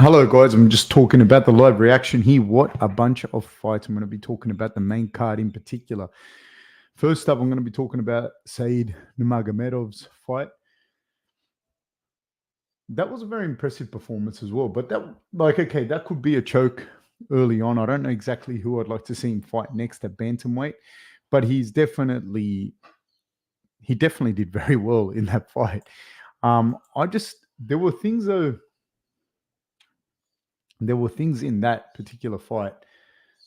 Hello, guys. I'm just talking about the live reaction here. What a bunch of fights. I'm going to be talking about the main card in particular. First up, I'm going to be talking about Said Nurmagomedov's fight. That was a very impressive performance as well. But that could be a choke early on. I don't know exactly who I'd like to see him fight next at bantamweight, but he definitely did very well in that fight. There were things though. There were things in that particular fight,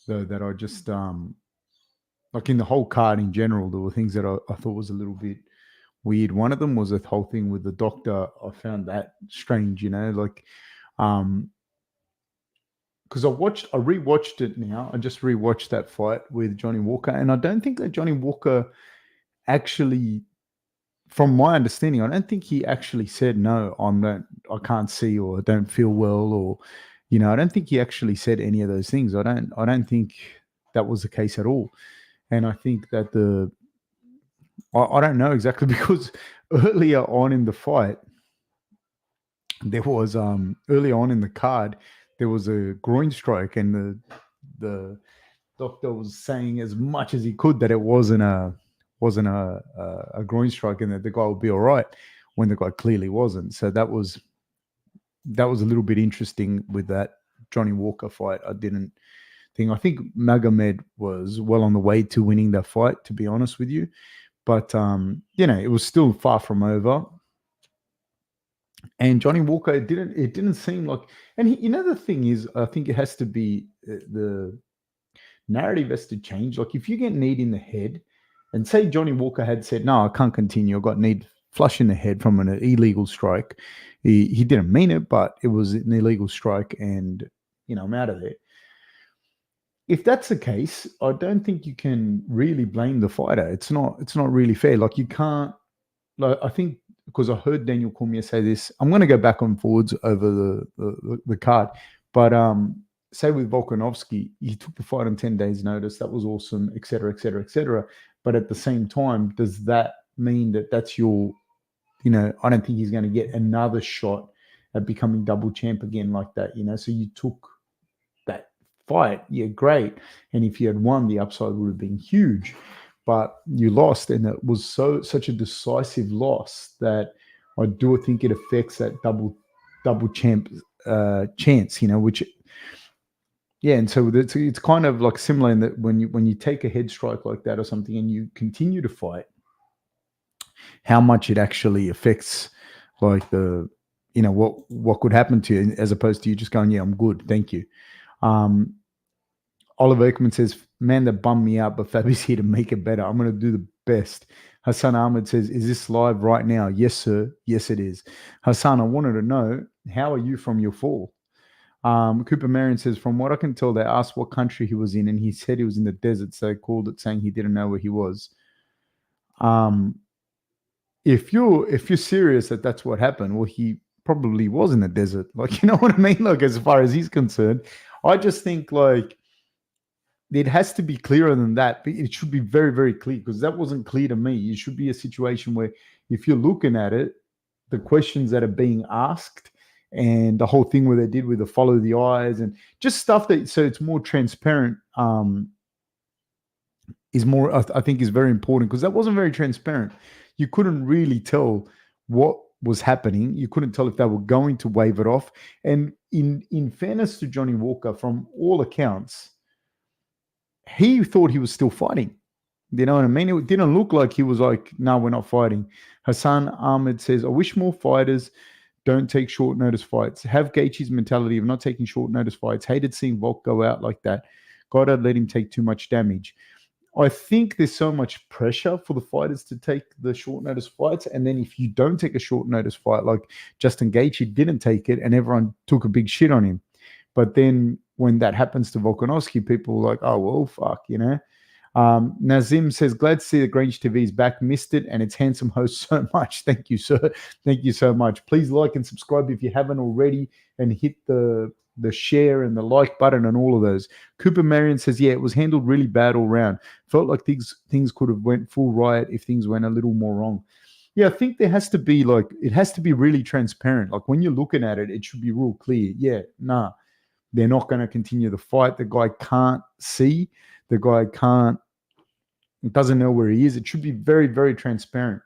though, that I just like in the whole card in general. There were things that I thought was a little bit weird. One of them was the whole thing with the doctor. I found that strange, because I rewatched it now. I just rewatched that fight with Johnny Walker, and I don't think that Johnny Walker actually, from my understanding, I don't think he actually said no. I can't see, or I don't feel well, or I don't think he actually said any of those things. I don't think that was the case at all. And I think that I don't know exactly, because earlier on in the fight, there was earlier on in the card, there was a groin strike, and the doctor was saying as much as he could that it wasn't a groin strike, and that the guy would be all right, when the guy clearly wasn't. So that was a little bit interesting with that Johnny Walker fight. I think Magomed was well on the way to winning that fight, to be honest with you. But, it was still far from over. And Johnny Walker, it didn't seem like, and the thing is, I think it has to be, the narrative has to change. Like, if you get kneed in the head, and say Johnny Walker had said, no, I can't continue, I got kneed flush in the head from an illegal strike. He didn't mean it, but it was an illegal strike, and I'm out of there. If that's the case, I don't think you can really blame the fighter. It's not really fair. Like, you can't. Like, I think, because I heard Daniel Cormier say this. I'm going to go back and forwards over the card, but say with Volkanovski, he took the fight on 10 days' notice. That was awesome, etc., etc., etc. But at the same time, does that mean that that's your I don't think he's going to get another shot at becoming double champ again like that, So you took that fight, yeah, great. And if you had won, the upside would have been huge. But you lost, and it was such a decisive loss that I do think it affects that double champ chance, which, yeah. And so it's kind of like similar in that when you take a head strike like that or something, and you continue to fight, how much it actually affects, like, the what could happen to you, as opposed to you just going, yeah, I'm good, thank you. Oliver Ekman says, man, that bummed me out, but Fabi's here to make it better. I'm going to do the best. Hassan Ahmed says, is this live right now? Yes, sir. Yes, it is. Hassan, I wanted to know, how are you from your fall? Cooper Marion says, from what I can tell, they asked what country he was in, and he said he was in the desert, so they called it saying he didn't know where he was. If you're serious that that's what happened, well, he probably was in the desert. Like, you know what I mean? Like, as far as he's concerned, I just think, like, it has to be clearer than that. It should be very, very clear, because that wasn't clear to me. It should be a situation where, if you're looking at it, the questions that are being asked, and the whole thing where they did with the follow the eyes and just stuff so it's more transparent, is more, I think, is very important, because that wasn't very transparent. You couldn't really tell what was happening. You couldn't tell if they were going to wave it off. And in fairness to Johnny Walker, from all accounts, he thought he was still fighting. You know what I mean? It didn't look like he was like, no, we're not fighting. Hassan Ahmed says, I wish more fighters don't take short notice fights. Have Gaethje's mentality of not taking short notice fights. Hated seeing Volk go out like that. God, I'd let him take too much damage. I think there's so much pressure for the fighters to take the short notice fights. And then if you don't take a short notice fight, like Justin Gaethje didn't take it, and everyone took a big shit on him. But then when that happens to Volkanovski, people are like, oh, well, fuck, Nazim says, glad to see that Grange TV is back. Missed it, and its handsome host so much. Thank you, sir. Thank you so much. Please like and subscribe if you haven't already, and hit the share and the like button and all of those. Cooper Marion says, yeah, it was handled really bad all round. Felt like things could have went full riot if things went a little more wrong. Yeah, I think there has to be like, it has to be really transparent. Like when you're looking at it, it should be real clear. Yeah, nah, they're not going to continue the fight. The guy can't see. The guy doesn't know where he is. It should be very, very transparent.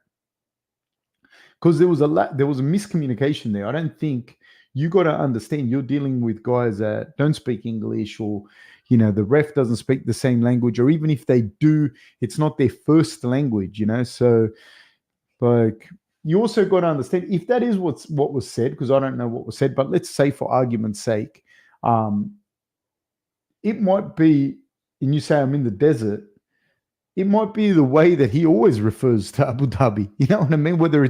Because there was a miscommunication there. I don't think you got to understand you're dealing with guys that don't speak English, or the ref doesn't speak the same language, or even if they do, it's not their first language. So like, you also got to understand if that is what was said, because I don't know what was said, but let's say for argument's sake, it might be, and you say I'm in the desert, it might be the way that he always refers to Abu Dhabi. You know what I mean? Whether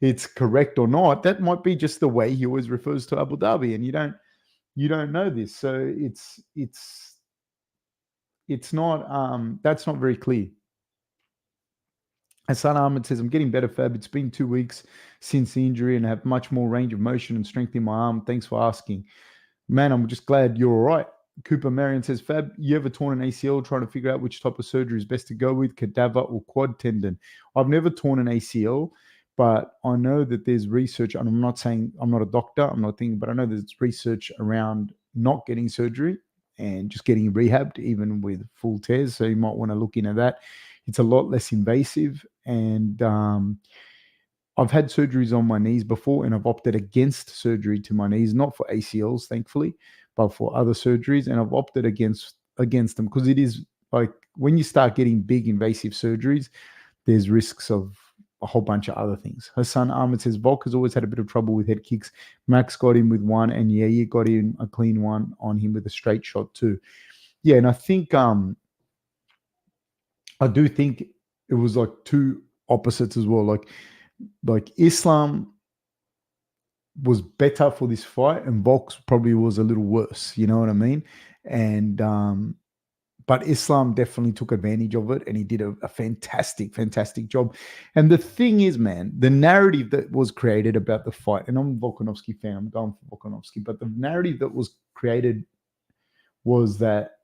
it's correct or not, that might be just the way he always refers to Abu Dhabi, and you don't know this, so it's not that's not very clear. Hassan Ahmed says, I'm getting better, Fab. It's been 2 weeks since the injury and I have much more range of motion and strength in my arm. Thanks for asking. Man, I'm just glad you're all right. Cooper Marion says, Fab, you ever torn an ACL trying to figure out which type of surgery is best to go with, cadaver or quad tendon? I've never torn an ACL, but I know that there's research, and I'm not saying I'm not a doctor, I'm not thinking, but I know there's research around not getting surgery and just getting rehabbed, even with full tears. So you might want to look into that. It's a lot less invasive, and I've had surgeries on my knees before, and I've opted against surgery to my knees, not for ACLs, thankfully, but for other surgeries, and I've opted against them because it is like when you start getting big invasive surgeries, there's risks of a whole bunch of other things. Hassan Ahmed says, Volk has always had a bit of trouble with head kicks. Max got him with one, and you got in a clean one on him with a straight shot too. Yeah, and I think I do think it was like two opposites as well. Like Islam was better for this fight, and Volk probably was a little worse. You know what I mean? And but Islam definitely took advantage of it, and he did a fantastic, fantastic job. And the thing is, man, the narrative that was created about the fight, and I'm a Volkanovski fan, I'm going for Volkanovski, but the narrative that was created was that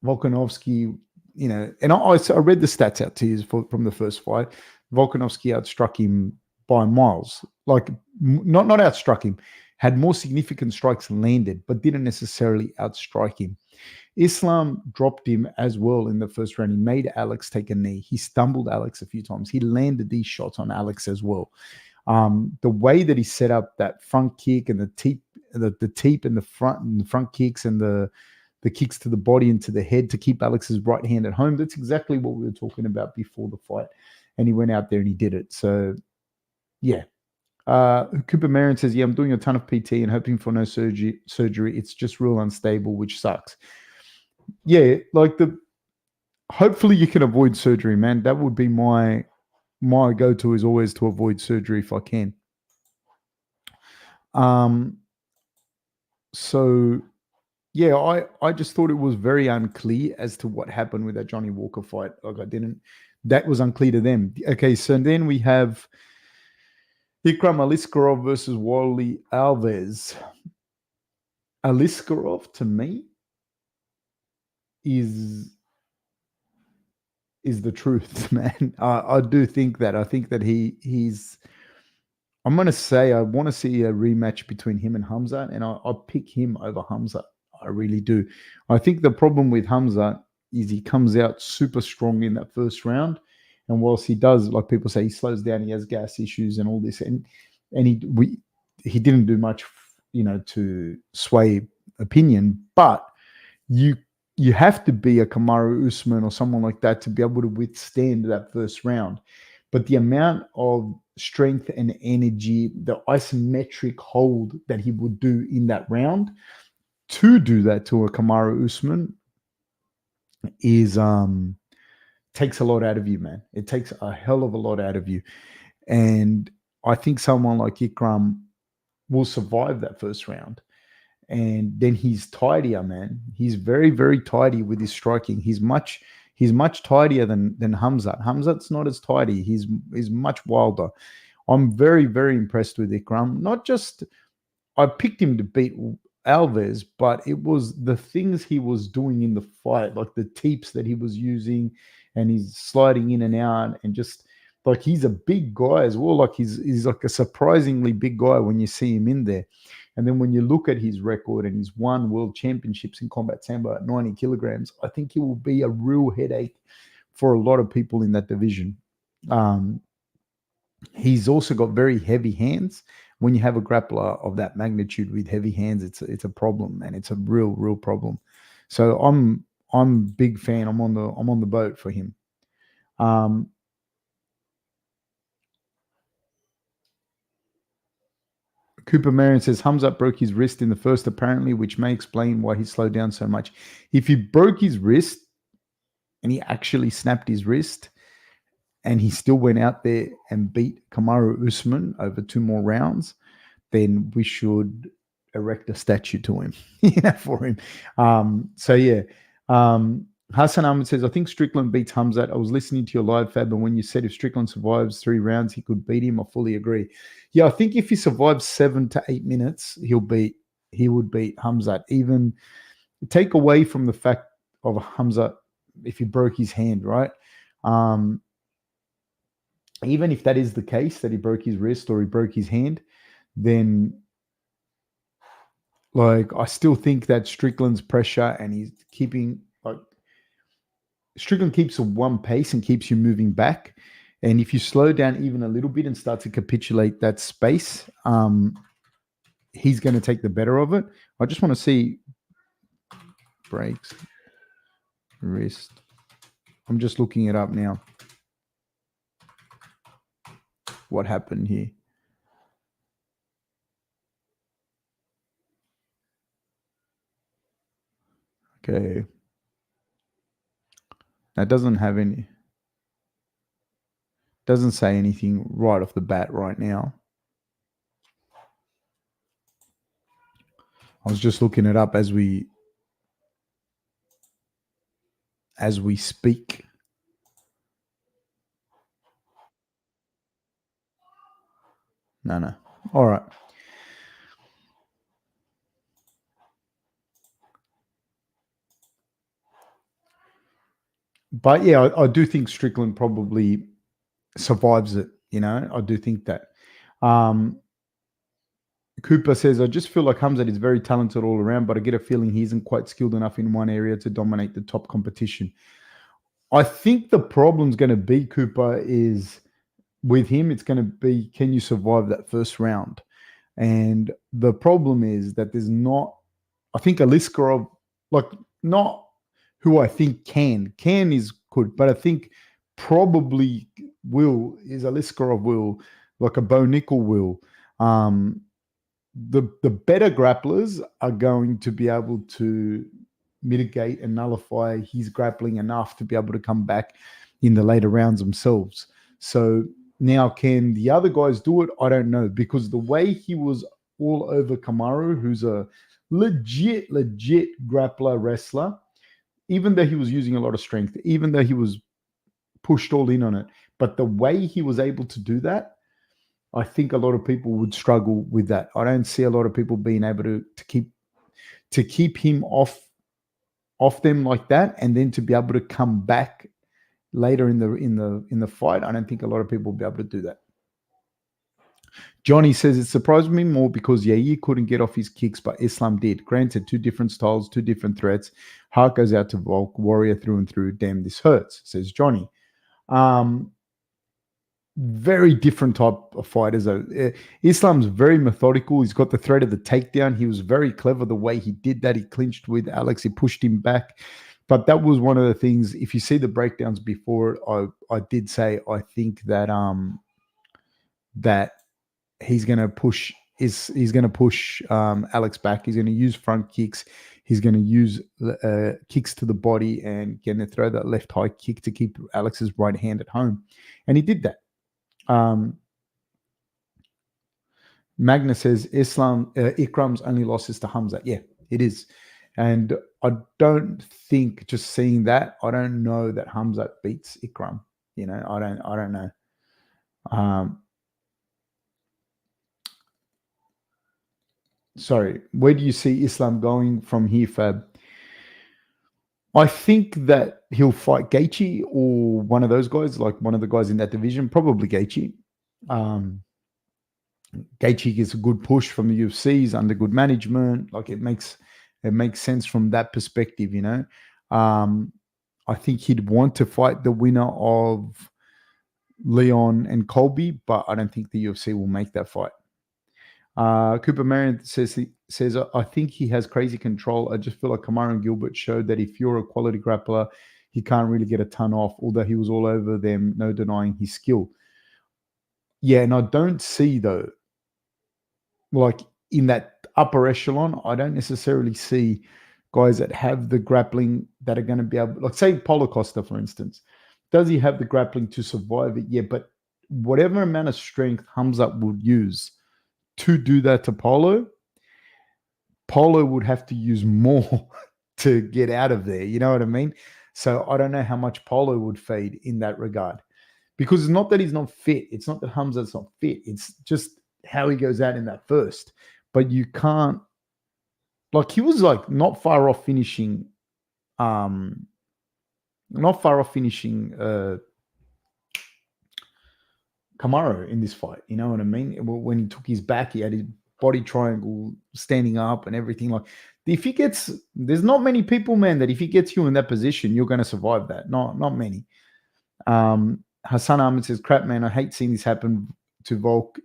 Volkanovski, and I read the stats out to you from the first fight. Volkanovski outstruck him by miles, like not outstruck him, had more significant strikes landed, but didn't necessarily outstrike him. Islam dropped him as well in the first round. He made Alex take a knee. He stumbled Alex a few times. He landed these shots on Alex as well. The way that he set up that front kick and the teep in the front, and the front kicks and the kicks to the body and to the head to keep Alex's right hand at home. That's exactly what we were talking about before the fight. And he went out there and he did it. So, yeah. Cooper Marion says, yeah, I'm doing a ton of PT and hoping for no surgery. It's just real unstable, which sucks. Yeah, like hopefully you can avoid surgery, man. That would be my go-to, is always to avoid surgery if I can. So yeah, I just thought it was very unclear as to what happened with that Johnny Walker fight. Like that was unclear to them. Okay, so then we have Ikram Aliskerov versus Wally Alves. Aliskerov, to me, is the truth, man. I do think that. I think that he's. I'm going to say I want to see a rematch between him and Khamzat, and I'll pick him over Khamzat. I really do. I think the problem with Khamzat is he comes out super strong in that first round, and whilst he does, like people say, he slows down, he has gas issues and all this, and he didn't do much, to sway opinion. But you have to be a Kamaru Usman or someone like that to be able to withstand that first round. But the amount of strength and energy, the isometric hold that he would do in that round, to do that to a Kamaru Usman is takes a lot out of you, man. It takes a hell of a lot out of you. And I think someone like Ikram will survive that first round. And then he's tidier, man. He's very, very tidy with his striking. He's much tidier than Khamzat. Khamzat's not as tidy. He's much wilder. I'm very, very impressed with Ikram. Not just I picked him to beat Alves, but it was the things he was doing in the fight, like the teeps that he was using, and he's sliding in and out, and just like he's a big guy as well. Like he's like a surprisingly big guy when you see him in there. And then when you look at his record and he's won world championships in combat sambo at 90 kilograms, I think he will be a real headache for a lot of people in that division. He's also got very heavy hands. When you have a grappler of that magnitude with heavy hands, it's a problem, and it's a real problem. So I'm big fan. I'm on the boat for him. Cooper Marion says Khamzat broke his wrist in the first, apparently, which may explain why he slowed down so much. If he broke his wrist and he actually snapped his wrist and he still went out there and beat Kamaru Usman over 2 more rounds, then we should erect a statue to him, for him. So yeah. Hassan Ahmed says, I think Strickland beats Khamzat. I was listening to your live, Fab, and when you said if Strickland survives 3 rounds, he could beat him, I fully agree. Yeah, I think if he survives 7 to 8 minutes, he would beat Khamzat. Even take away from the fact of Khamzat if he broke his hand, right? Even if that is the case, that he broke his wrist or he broke his hand, then like I still think that Strickland's pressure and he's keeping Strickland keeps a one pace and keeps you moving back. And if you slow down even a little bit and start to capitulate that space, he's going to take the better of it. I just want to see breaks, wrist. I'm just looking it up now. What happened here? Okay. That doesn't say anything right off the bat right now. I was just looking it up as we speak. No. All right. But yeah, I do think Strickland probably survives it. I do think that. Cooper says, I just feel like Khamzat is very talented all around, but I get a feeling he isn't quite skilled enough in one area to dominate the top competition. I think the problem's going to be, Cooper, is with him, it's going to be, can you survive that first round? And the problem is that there's not, I think Aliskerov, not who I think can is good, but I think probably is Aliskerov will, like a Bo Nickel will. The better grapplers are going to be able to mitigate and nullify his grappling enough to be able to come back in the later rounds themselves. So now, can the other guys do it? I don't know, because the way he was all over Kamaru, who's a legit grappler wrestler, even though he was using a lot of strength, even though he was pushed all in on it, but the way he was able to do that, I think a lot of people would struggle with that. I don't see a lot of people being able to keep him off them like that, and then to be able to come back later in the fight. I don't think a lot of people will be able to do that. Johnny says, it surprised me more because Yair couldn't get off his kicks, but Islam did. Granted, 2 different styles, 2 different threats. Heart goes out to Volk, warrior through and through. Damn, this hurts, says Johnny. Very different type of fighters, though. Islam's very methodical. He's got the threat of the takedown. He was very clever the way he did that. He clinched with Alex. He pushed him back. But that was one of the things, if you see the breakdowns before it, I did say I think that that he's going to push Alex back. He's going to use front kicks. He's going to use kicks to the body and going to throw that left high kick to keep Alex's right hand at home. And he did that. Magna says Ikram's only loss is to Khamzat. Yeah, it is. And I don't think, just seeing that, I don't know that Khamzat beats Ikram. I don't know. Sorry, where do you see Islam going from here, Fab? I think that he'll fight Gaethje or one of those guys, like one of the guys in that division, probably Gaethje. Gaethje gets a good push from the UFC. He's under good management. Like it makes sense from that perspective, you know. I think he'd want to fight the winner of Leon and Colby, but I don't think the UFC will make that fight. Cooper Marion says, I think he has crazy control. I just feel like Kamaru and Gilbert showed that if you're a quality grappler, he can't really get a ton off, although he was all over them, no denying his skill. Yeah, and I don't see, though, like in that upper echelon, I don't necessarily see guys that have the grappling that are going to be able, like say Paulo Costa, for instance. Does he have the grappling to survive it? Yeah, but whatever amount of strength Khamzat would use to do that to Paulo would have to use more to get out of there. You know what I mean? So I don't know how much Paulo would fade in that regard. Because it's not that he's not fit. It's not that Khamzat's not fit. It's just how he goes out in that first. But you can't, like he was like not far off finishing Kamaru in this fight. You know what I mean? When he took his back, he had his body triangle standing up and everything. Like if he gets, there's not many people, man, that if he gets you in that position, you're going to survive that. Not many. Hassan Ahmed says, crap, man, I hate seeing this happen to Volk.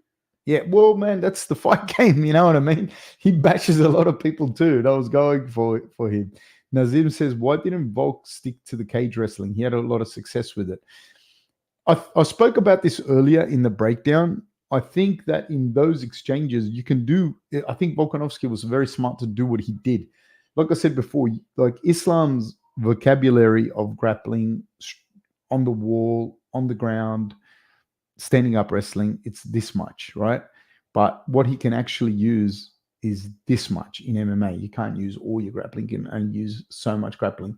Yeah, well, man, that's the fight game. You know what I mean? He bashes a lot of people too. That was going for him. Nazim says, why didn't Volk stick to the cage wrestling? He had a lot of success with it. I spoke about this earlier in the breakdown. I think that in those exchanges, you can do, I think Volkanovski was very smart to do what he did. Like I said before, like Islam's vocabulary of grappling on the wall, on the ground, standing up wrestling, it's this much, right? But what he can actually use is this much in MMA. You can't use all your grappling, you can only use so much grappling.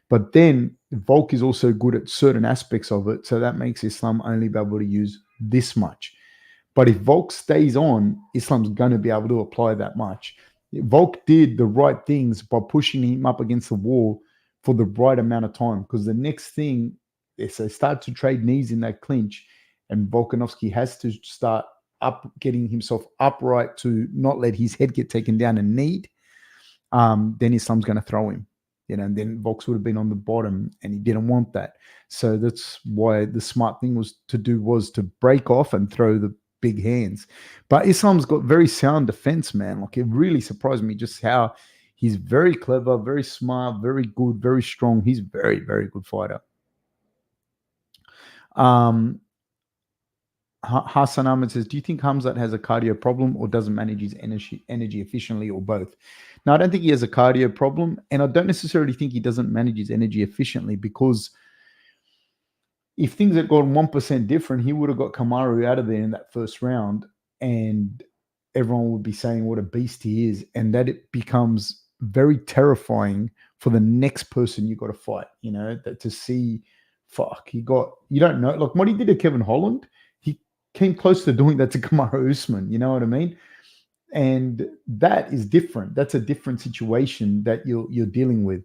But then Volk is also good at certain aspects of it, so that makes Islam only be able to use this much. But if Volk stays on, Islam's going to be able to apply that much. Volk did the right things by pushing him up against the wall for the right amount of time, because the next thing is they start to trade knees in that clinch, and Volkanovski has to start getting himself upright to not let his head get taken down and kneed. Then Islam's going to throw him. You know, and then Volks would have been on the bottom, and he didn't want that. So that's why the smart thing was to break off and throw the big hands. But Islam's got very sound defense, man. Like it really surprised me just how he's very clever, very smart, very good, very strong. He's very, very good fighter. Hassan Ahmed says, do you think Khamzat has a cardio problem or doesn't manage his energy efficiently, or both? Now, I don't think he has a cardio problem, and I don't necessarily think he doesn't manage his energy efficiently, because if things had gone 1% different, he would have got Kamaru out of there in that first round, and everyone would be saying what a beast he is, and that it becomes very terrifying for the next person you got to fight, you know, that to see, you don't know, like what he did to Kevin Holland, he came close to doing that to Kamaru Usman, you know what I mean? And that is different. That's a different situation that you're dealing with.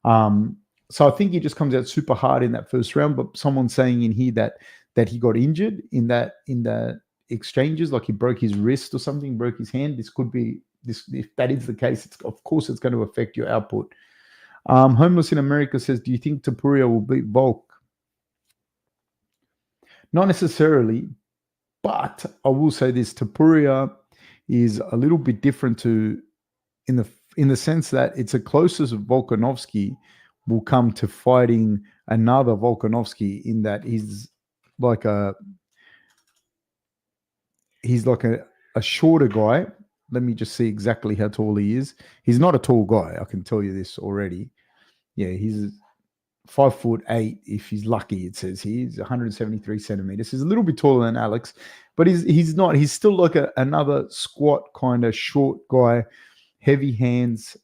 So I think he just comes out super hard in that first round. But someone's saying in here that he got injured in the exchanges, like he broke his wrist or something, broke his hand. This could be this. If that is the case, of course it's going to affect your output. Homeless in America says, do you think Topuria will beat Volk? Not necessarily, but I will say this: Topuria is a little bit different in the sense that it's the closest Volkanovski will come to fighting another Volkanovski, in that he's like a shorter guy. Let me just see exactly how tall he is. He's not a tall guy, I can tell you this already. Yeah, he's 5'8", if he's lucky, it says he's 173 centimeters. He's a little bit taller than Alex, but he's not. He's still like another squat kind of short guy, heavy hands.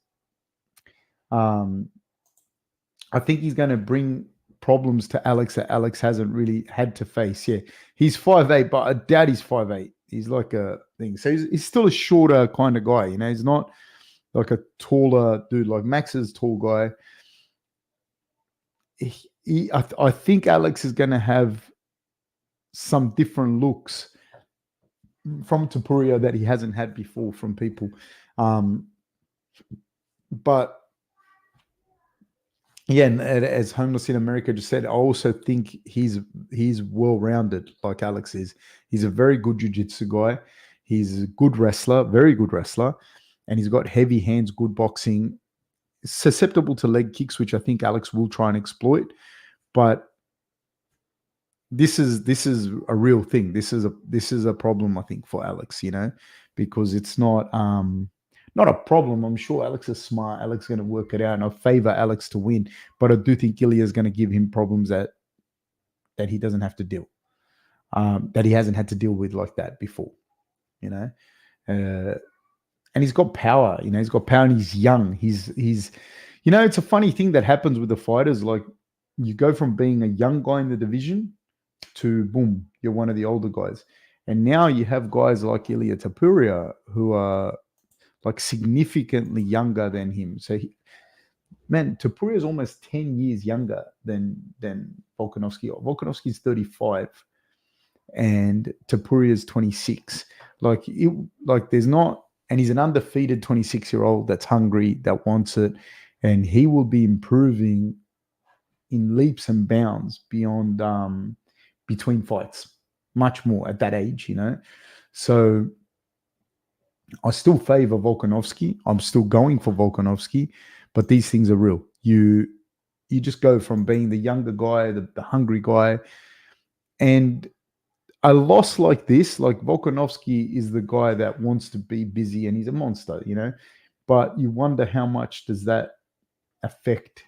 I think he's going to bring problems to Alex that Alex hasn't really had to face. Yeah, he's 5'8", but I doubt he's 5'8". He's like a thing. So he's still a shorter kind of guy. You know, he's not like a taller dude. Like Max is a tall guy. I think Alex is going to have some different looks from Topuria that he hasn't had before from people. But yeah, and as Homeless in America just said, I also think he's well-rounded like Alex is. He's a very good jiu-jitsu guy. He's a good wrestler, very good wrestler, and he's got heavy hands, good boxing, susceptible to leg kicks, which I think Alex will try and exploit. But this is a real thing. This is a problem, I think, for Alex, because it's not a problem. I'm sure Alex is smart. Alex is going to work it out, and I favor Alex to win. But I do think Ilya is going to give him problems that he doesn't have to deal, that he hasn't had to deal with like that before, and he's got power. He's got power, and he's young. He's it's a funny thing that happens with the fighters. Like, you go from being a young guy in the division to boom, you're one of the older guys. And now you have guys like Ilia Topuria who are like significantly younger than him. So Topuria is almost 10 years younger than Volkanovski. Volkanovski's 35 and Topuria is 26. Like there's not, and he's an undefeated 26-year-old that's hungry, that wants it, and he will be improving in leaps and bounds beyond between fights, much more at that age, So I still favor Volkanovski. I'm still going for Volkanovski, but these things are real. You just go from being the younger guy, the hungry guy, and a loss like this, like Volkanovski is the guy that wants to be busy and he's a monster, but you wonder how much does that affect,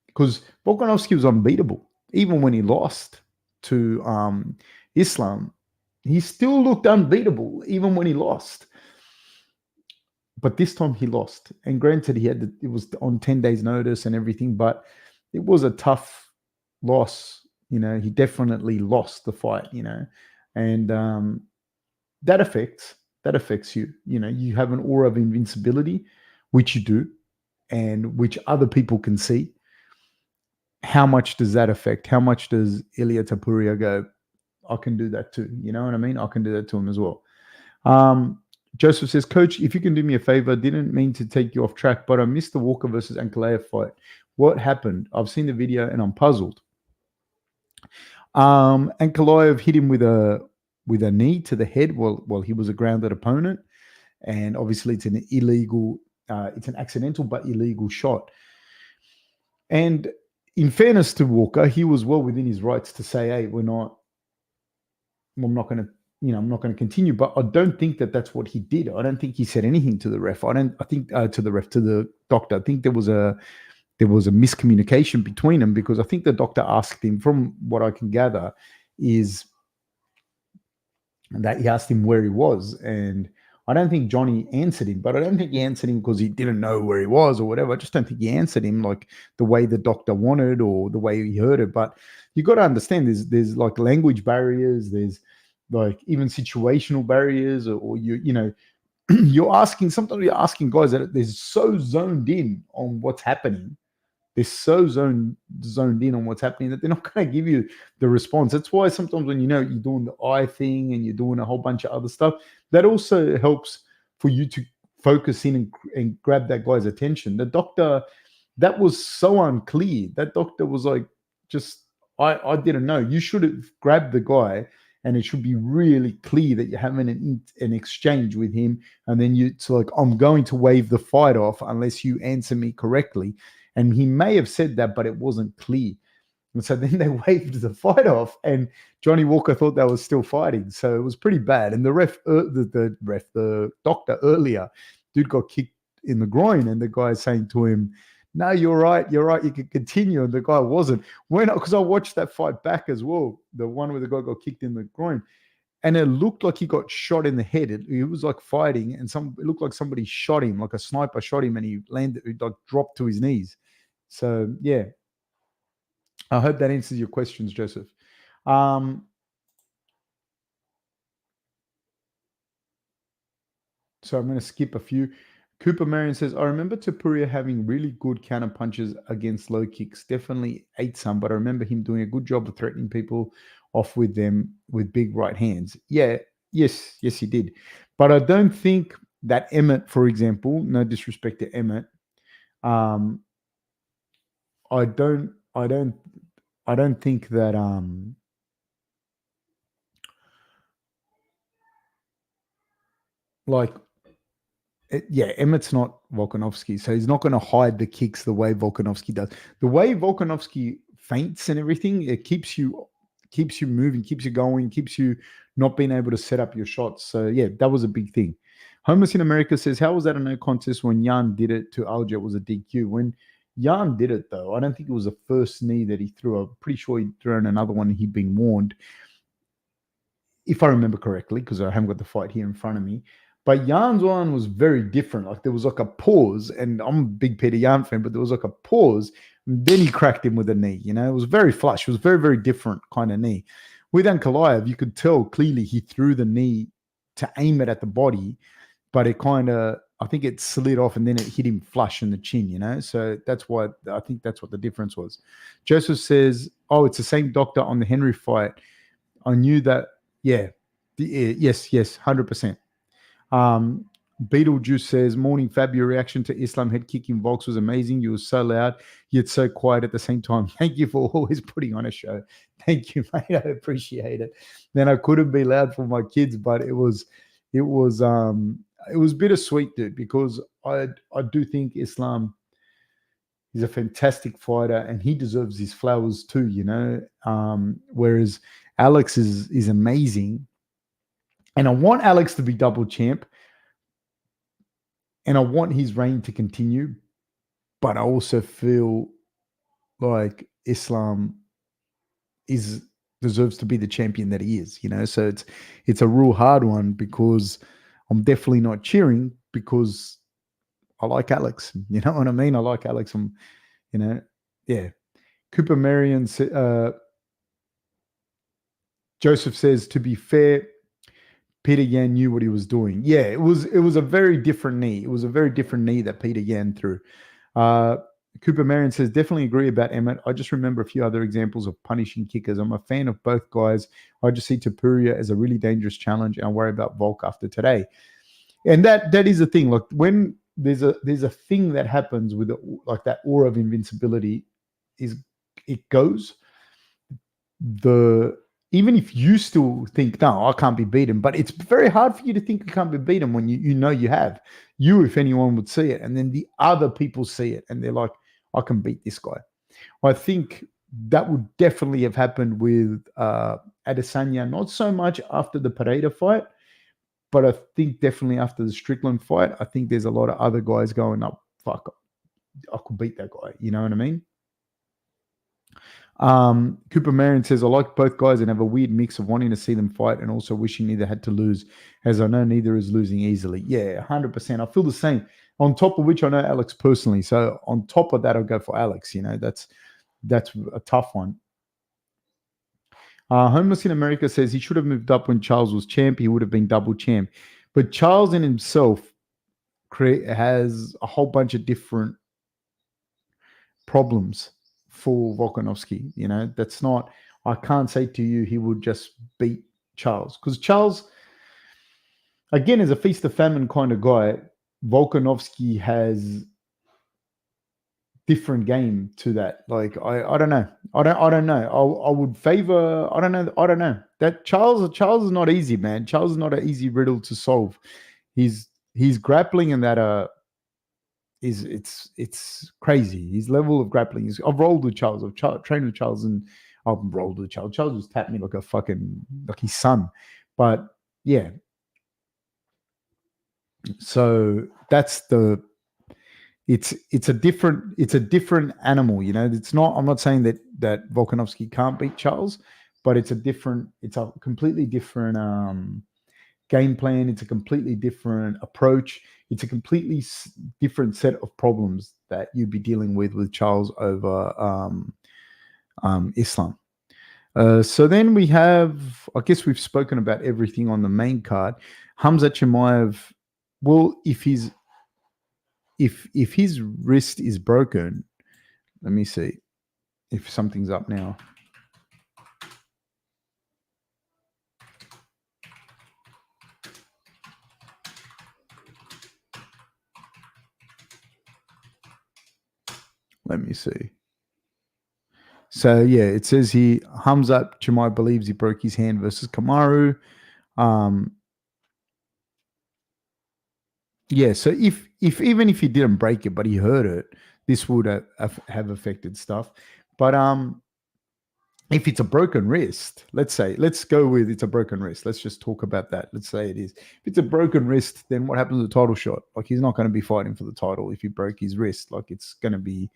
because Volkanovski was unbeatable. Even when he lost to Islam, he still looked unbeatable, even when he lost. But this time he lost. And granted, it was on 10 days notice and everything, but it was a tough loss. He definitely lost the fight, and that affects you. You have an aura of invincibility, which you do, and which other people can see. How much does that affect? How much does Ilia Topuria go, I can do that too? You know what I mean? I can do that to him as well. Joseph says, Coach, if you can do me a favor, didn't mean to take you off track, but I missed the Walker versus Ankalaev fight. What happened? I've seen the video and I'm puzzled. Ankalaev hit him with a knee to the head while he was a grounded opponent. And obviously it's an illegal, it's an accidental but illegal shot. And in fairness to Walker, he was well within his rights to say, hey, I'm not going to continue. But I don't think that that's what he did. I don't think he said anything to the ref. To the doctor. I think there was a miscommunication between them, because I think the doctor asked him, from what I can gather, is that he asked him where he was. And I don't think Johnny answered him, but I don't think he answered him because he didn't know where he was or whatever. I just don't think he answered him like the way the doctor wanted or the way he heard it. But you got to understand, there's like language barriers, there's like even situational barriers, or you're asking guys that they're so zoned in on what's happening. They're so zoned in on what's happening that they're not going to give you the response. That's why sometimes when you're doing the eye thing and you're doing a whole bunch of other stuff, that also helps for you to focus in and grab that guy's attention. The doctor, that was so unclear. That doctor was like, I didn't know. You should have grabbed the guy, and it should be really clear that you're having an exchange with him. And then it's like, I'm going to waive the fight off unless you answer me correctly. And he may have said that, but it wasn't clear. And so then they waved the fight off, and Johnny Walker thought they were still fighting. So it was pretty bad. And the doctor earlier, dude got kicked in the groin, and the guy saying to him, no, you're right, you can continue. And the guy wasn't. Because I watched that fight back as well, the one where the guy got kicked in the groin. And it looked like he got shot in the head. He was like fighting, and it looked like somebody shot him, like a sniper shot him, and he dropped to his knees. So yeah, I hope that answers your questions, Joseph. So I'm going to skip a few. Cooper Marion says, I remember Topuria having really good counter punches against low kicks. Definitely ate some, but I remember him doing a good job of threatening people off with them with big right hands. Yeah, yes, he did. But I don't think that Emmett, for example, no disrespect to Emmett, um, I don't think that like Emmett's not Volkanovski, so he's not going to hide the kicks the way Volkanovski does. The way Volkanovski feints and everything, it keeps you moving, keeps you going, keeps you not being able to set up your shots. So yeah, that was a big thing. Homeless in America says, how was that a no contest when Jan did it to Alger? It was a DQ. When Jan did it, though, I don't think it was the first knee that he threw. I'm pretty sure he'd thrown another one and he'd been warned, if I remember correctly, because I haven't got the fight here in front of me. But Jan's one was very different. Like there was like a pause, and I'm a big Peter Yan fan, but there was like a pause, and then he cracked him with a knee. You know, it was very flush. It was very, very different kind of knee. With Ankalaev, you could tell clearly he threw the knee to aim it at the body, but it kind of, I think it slid off and then it hit him flush in the chin, you know? So that's why I think that's what the difference was. Joseph says, oh, it's the same doctor on the Henry fight. I knew that. Yeah. Yes, 100%. Beetlejuice says, morning Fab, your reaction to Islam head kicking Volks was amazing. You were so loud, yet so quiet at the same time. Thank you for always putting on a show. Thank you, mate. I appreciate it. Then I couldn't be loud for my kids, but it was bittersweet, dude, because I do think Islam is a fantastic fighter and he deserves his flowers too, you know. Whereas Alex is amazing. And I want Alex to be double champ. And I want his reign to continue. But I also feel like Islam deserves to be the champion that he is, you know. So it's a real hard one because I'm definitely not cheering because I like Alex. You know what I mean? I like Alex. You know, yeah. Cooper Marion, Joseph says, to be fair, Peter Yan knew what he was doing. Yeah, it was a very different knee. It was a very different knee that Peter Yan threw. Cooper Marion says, definitely agree about Emmett. I just remember a few other examples of punishing kickers. I'm a fan of both guys. I just see Topuria as a really dangerous challenge, and I worry about Volk after today. And that is the thing. Like when there's a thing that happens with like that aura of invincibility, is it goes. Even if you still think, no, I can't be beaten, but it's very hard for you to think you can't be beaten when you know you have. You, if anyone, would see it. And then the other people see it and they're like, I can beat this guy. I think that would definitely have happened with Adesanya, not so much after the Pereira fight, but I think definitely after the Strickland fight, I think there's a lot of other guys going up, fuck, I could beat that guy. You know what I mean? Cooper Marion says, I like both guys and have a weird mix of wanting to see them fight and also wishing neither had to lose, as I know neither is losing easily. Yeah, 100%. I feel the same. On top of which I know Alex personally. So on top of that, I'll go for Alex. You know, that's a tough one. Homeless in America says he should have moved up when Charles was champ. He would have been double champ. But Charles in himself has a whole bunch of different problems for Volkanovski. You know, that's not, I can't say to you he would just beat Charles. Because Charles, again, is a feast of famine kind of guy. Volkanovski has different game to that. Like, I don't know. I don't know. I would favor, I don't know. That Charles is not easy, man. Charles is not an easy riddle to solve. He's grappling in that it's crazy. His level of grappling is. I've rolled with Charles. I've trained with Charles, and I've rolled with Charles. Charles just tapped me like his son. But yeah. So that's it's a different animal. You know, it's not. I'm not saying that Volkanovski can't beat Charles, but it's a completely different game plan. It's a completely different approach. It's a completely different set of problems that you'd be dealing with Charles over Islam. So then we have, I guess we've spoken about everything on the main card. Khamzat Chimaev, well, if he's if his wrist is broken, let me see if something's up now. Let me see. So yeah, it says here Khamzat Chimaev believes he broke his hand versus Kamaru. Yeah, so if even if he didn't break it, but he hurt it, this would have affected stuff. But if it's a broken wrist, let's go with it's a broken wrist. Let's just talk about that. Let's say it is. If it's a broken wrist, then what happens to the title shot? Like he's not going to be fighting for the title if he broke his wrist. Like it's going to be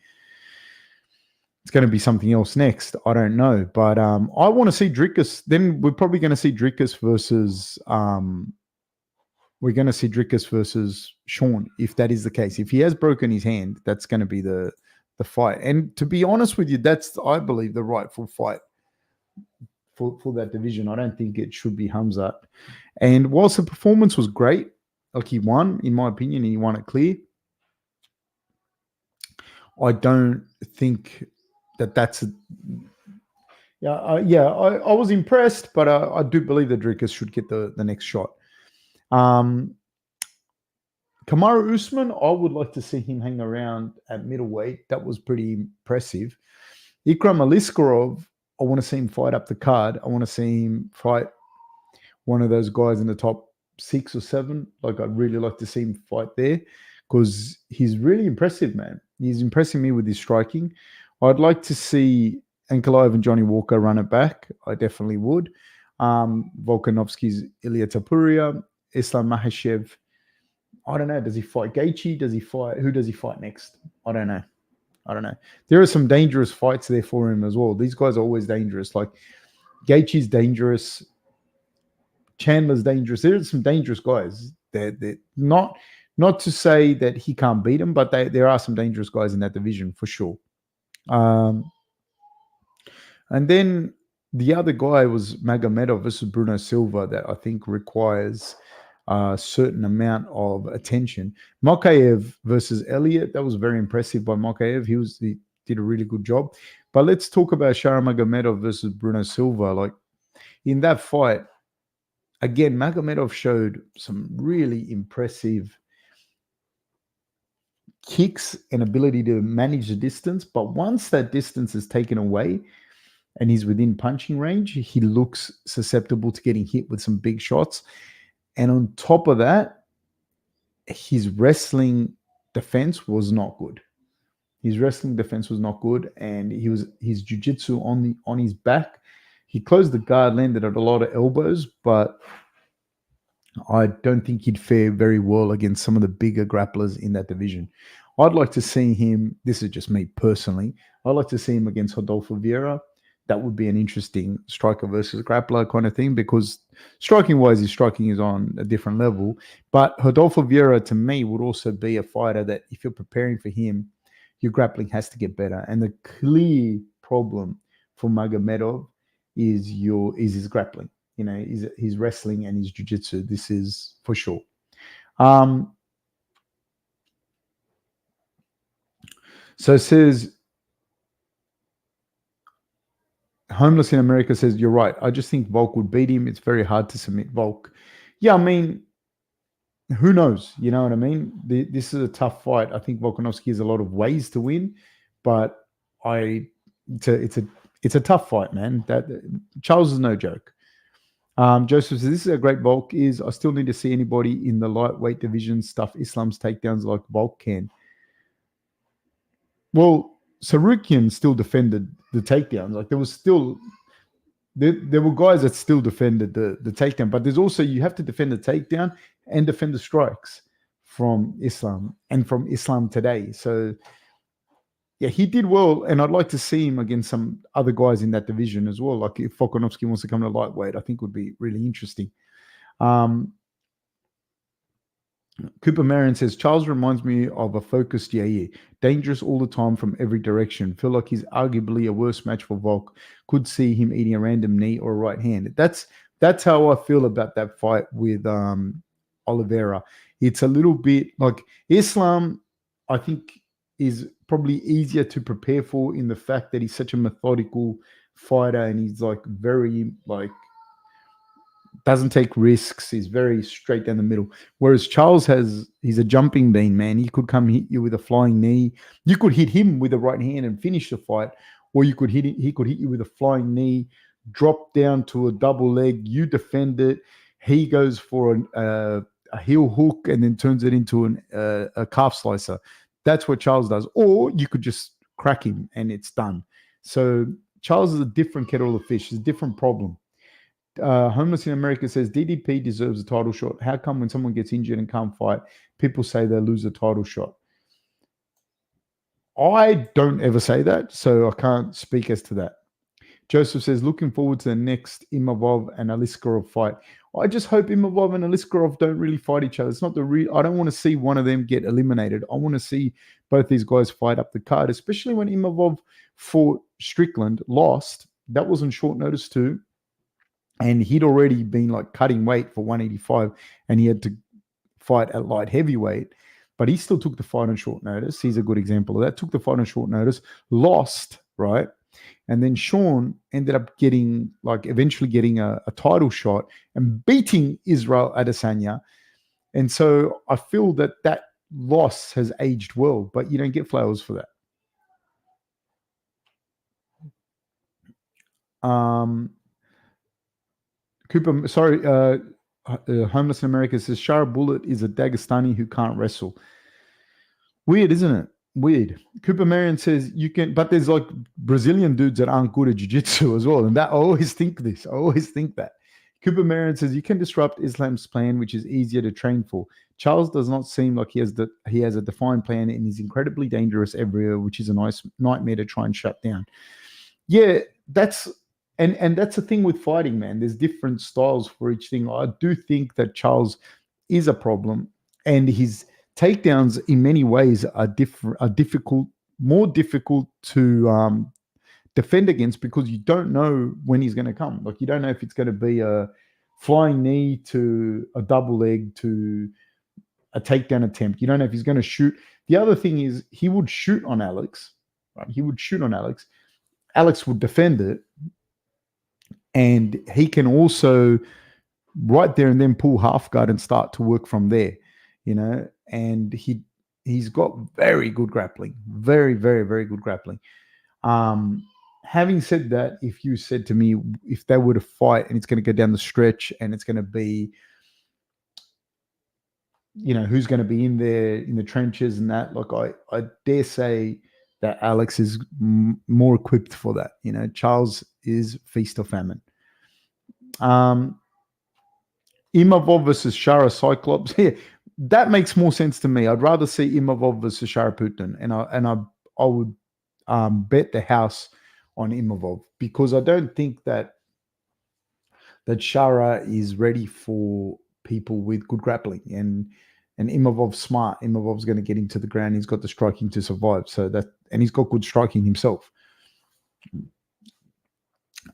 something else next. I don't know, but I want to see Dricus. Then we're probably going to see Dricus versus Sean, if that is the case. If he has broken his hand, that's going to be the fight. And to be honest with you, that's, I believe, the rightful fight for that division. I don't think it should be Khamzat. And whilst the performance was great, like he won, in my opinion, and he won it clear, I don't think that's I was impressed, but I do believe that Dricus should get the next shot. Kamaru Usman, I would like to see him hang around at middleweight. That was pretty impressive. Ikram Aliskerov, I want to see him fight up the card. I want to see him fight one of those guys in the top 6 or 7. Like, I'd really like to see him fight there because he's really impressive, man. He's impressing me with his striking. I'd like to see Ankalaev and Johnny Walker run it back. I definitely would. Volkanovski's Ilya Topuria, Islam Makhachev. I don't know. Does he fight Gaethje? Who does he fight next? I don't know. There are some dangerous fights there for him as well. These guys are always dangerous. Like Gaethje's dangerous. Chandler's dangerous. There are some dangerous guys. They're not to say that he can't beat them, but there are some dangerous guys in that division for sure. And then the other guy was Magomedov versus Bruno Silva that I think requires a certain amount of attention. Makhachev versus Elliott, that was very impressive by Makhachev. He did a really good job. But let's talk about Shara Magomedov versus Bruno Silva. Like in that fight, again, Magomedov showed some really impressive kicks and ability to manage the distance. But once that distance is taken away and he's within punching range, he looks susceptible to getting hit with some big shots. And on top of that, his wrestling defense was not good. And his jiu-jitsu on his back. He closed the guard, landed at a lot of elbows, but I don't think he'd fare very well against some of the bigger grapplers in that division. I'd like to see him, this is just me personally, I'd like to see him against Rodolfo Vieira. That would be an interesting striker versus grappler kind of thing because striking-wise, his striking is on a different level. But Rodolfo Vieira, to me, would also be a fighter that if you're preparing for him, your grappling has to get better. And the clear problem for Magomedov is his grappling. You know, his wrestling and his jiu-jitsu. This is for sure. So it says, Homeless in America says, you're right. I just think Volk would beat him. It's very hard to submit Volk. Yeah, I mean, who knows? You know what I mean? This is a tough fight. I think Volkanovski has a lot of ways to win, but it's a tough fight, man. That Charles is no joke. Joseph says, this is a great Volk is. I still need to see anybody in the lightweight division stuff Islam's takedowns like Volk can. Well, Sarukian still defended the takedowns. Like there were guys that still defended the takedown, but there's also, you have to defend the takedown and defend the strikes from Islam and from Islam today. So yeah, he did well, and I'd like to see him against some other guys in that division as well. Like if Volkanovski wants to come to lightweight, I think would be really interesting. Cooper Marion says, Charles reminds me of a focused Yair. Dangerous all the time from every direction. Feel like he's arguably a worse match for Volk. Could see him eating a random knee or a right hand. That's how I feel about that fight with Oliveira. It's a little bit like Islam I think is probably easier to prepare for in the fact that he's such a methodical fighter and he's like very like doesn't take risks. He's very straight down the middle. Whereas he's a jumping bean, man. He could come hit you with a flying knee. You could hit him with a right hand and finish the fight, or he could hit you with a flying knee, drop down to a double leg. You defend it. He goes for a heel hook and then turns it into a calf slicer. That's what Charles does. Or you could just crack him and it's done. So Charles is a different kettle of fish. It's a different problem. Homeless in America says DDP deserves a title shot. How come when someone gets injured and can't fight, people say they lose a title shot? I don't ever say that, so I can't speak as to that. Joseph says, looking forward to the next Imavov and Aliskerov fight. I just hope Imavov and Aliskerov don't really fight each other. It's not I don't want to see one of them get eliminated. I want to see both these guys fight up the card, especially when Imavov fought Strickland, lost. That was on short notice too. And he'd already been like cutting weight for 185 and he had to fight at light heavyweight, but he still took the fight on short notice. He's a good example of that. Took the fight on short notice, lost, right? And then Sean ended up eventually getting a title shot and beating Israel Adesanya. And so I feel that loss has aged well, but you don't get flowers for that. Cooper, sorry, Homeless in America says Shara Bullet is a Dagestani who can't wrestle. Weird, isn't it? Weird. Cooper Marion says you can, but there's like Brazilian dudes that aren't good at jiu-jitsu as well. And that I always think that. Cooper Marion says you can disrupt Islam's plan, which is easier to train for. Charles does not seem like he has a defined plan and is incredibly dangerous everywhere, which is a nice nightmare to try and shut down. Yeah, that's that's the thing with fighting, man. There's different styles for each thing. I do think that Charles is a problem, and his takedowns in many ways are difficult, more difficult to defend against because you don't know when he's going to come. Like you don't know if it's going to be a flying knee to a double leg to a takedown attempt. You don't know if he's going to shoot. The other thing is he would shoot on Alex, right? He would shoot on Alex. Alex would defend it. And he can also right there and then pull half guard and start to work from there, you know. And he's got very good grappling, very, very, very good grappling. Having said that, if you said to me, if they were to fight and it's going to go down the stretch and it's going to be, you know, who's going to be in there in the trenches and that, like I dare say that Alex is more equipped for that. You know, Charles is feast or famine. Imavov versus Shara Cyclops. Yeah, that makes more sense to me. I'd rather see Imavov versus Shara Putin, and I would bet the house on Imavov because I don't think that Shara is ready for people with good grappling and Imavov's smart. Imavov's going to get him to the ground. He's got the striking to survive. And he's got good striking himself.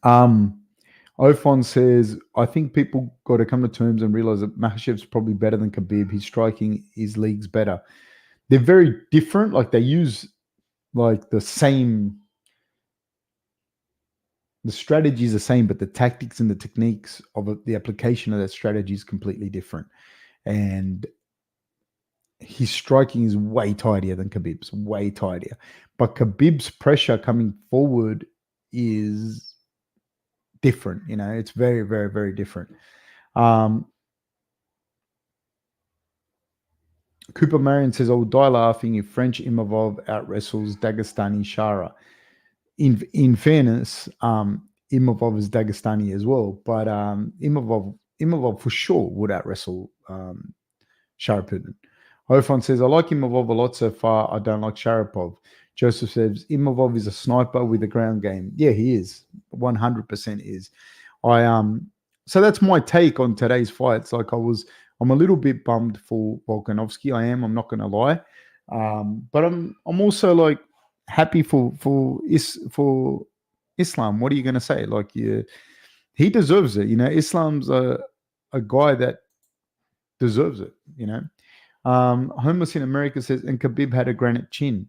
Ofon says, I think people got to come to terms and realize that Makhachev's probably better than Khabib. His striking, his league's better. They're very different. Like they use like the strategy is the same, but the tactics and the techniques of the application of that strategy is completely different. And his striking is way tidier than Khabib's, way tidier. But Khabib's pressure coming forward is different. You know, it's very, very, very different. Cooper Marion says, I will die laughing if French Imavov out-wrestles Dagestani Shara. In fairness, Imavov is Dagestani as well, but Imavov for sure would out-wrestle Shara Putin. Hofon says, I like Imavov a lot so far. I don't like Sharapov. Joseph says, Imavov is a sniper with a ground game. Yeah, he is. 100% is. So that's my take on today's fights. Like I'm a little bit bummed for Volkanovski. I'm not going to lie. But I'm also like happy for Islam. What are you going to say? Like, he deserves it. You know, Islam's a guy that deserves it, you know. Homeless in America says, and Khabib had a granite chin.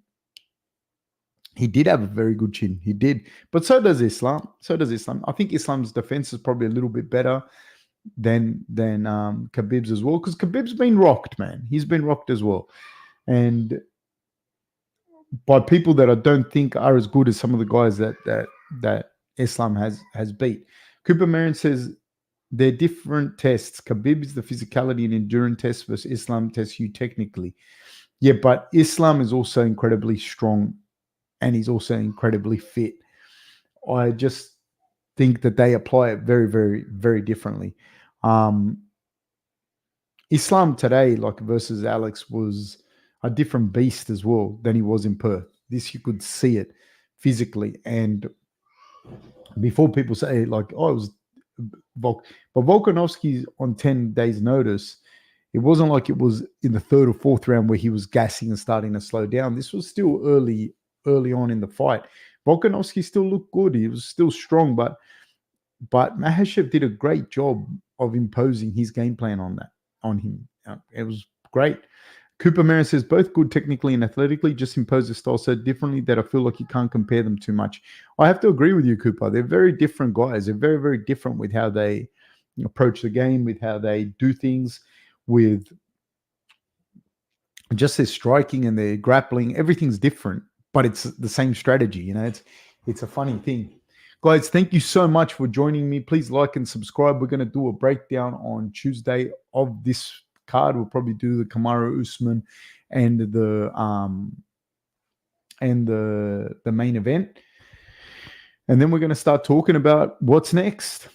He did have a very good chin. He did. But so does Islam. I think Islam's defense is probably a little bit better than Khabib's as well, because Khabib's been rocked, man. He's been rocked as well. And by people that I don't think are as good as some of the guys that Islam has beat. Cooper Marion says they're different tests. Khabib is the physicality and endurance test versus Islam tests you technically. Yeah, but Islam is also incredibly strong and he's also incredibly fit. I just think that they apply it very, very, very differently. Islam today, like versus Alex, was a different beast as well than he was in Perth. This, you could see it physically. And before people say like, oh, it was but Volkanovski's on 10 days notice, it wasn't like it was in the third or fourth round where he was gassing and starting to slow down. This was still early on in the fight. Volkanovski still looked good. He was still strong, but Makhachev did a great job of imposing his game plan on him. It was great. Cooper Marin says both good technically and athletically, just impose the style so differently that I feel like you can't compare them too much. I have to agree with you, Cooper. They're very different guys. They're very, very different with how they approach the game, with how they do things, with just their striking and their grappling. Everything's different, but it's the same strategy. It's a funny thing. Guys, thank you so much for joining me. Please like and subscribe. We're going to do a breakdown on Tuesday of this card. We'll probably do the Kamaru Usman and the main event, and then we're going to start talking about what's next.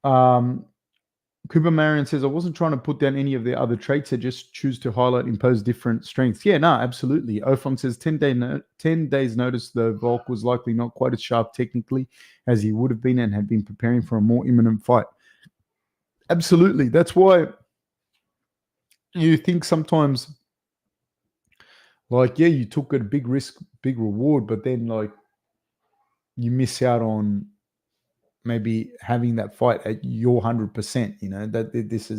Cooper Marion says, I wasn't trying to put down any of the other traits. I just choose to highlight, impose different strengths. Yeah, no, absolutely. Ofong says 10 days notice, though Volk was likely not quite as sharp technically as he would have been and had been preparing for a more imminent fight. Absolutely. That's why you think sometimes, like, yeah, you took a big risk, big reward, but then, like, you miss out on maybe having that fight at your 100%, that this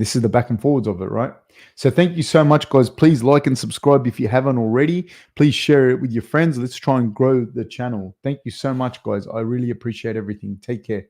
is the back and forwards of it, right? So thank you so much, guys. Please like and subscribe if you haven't already. Please share it with your friends. Let's try and grow the channel. Thank you so much, guys. I really appreciate everything. Take care.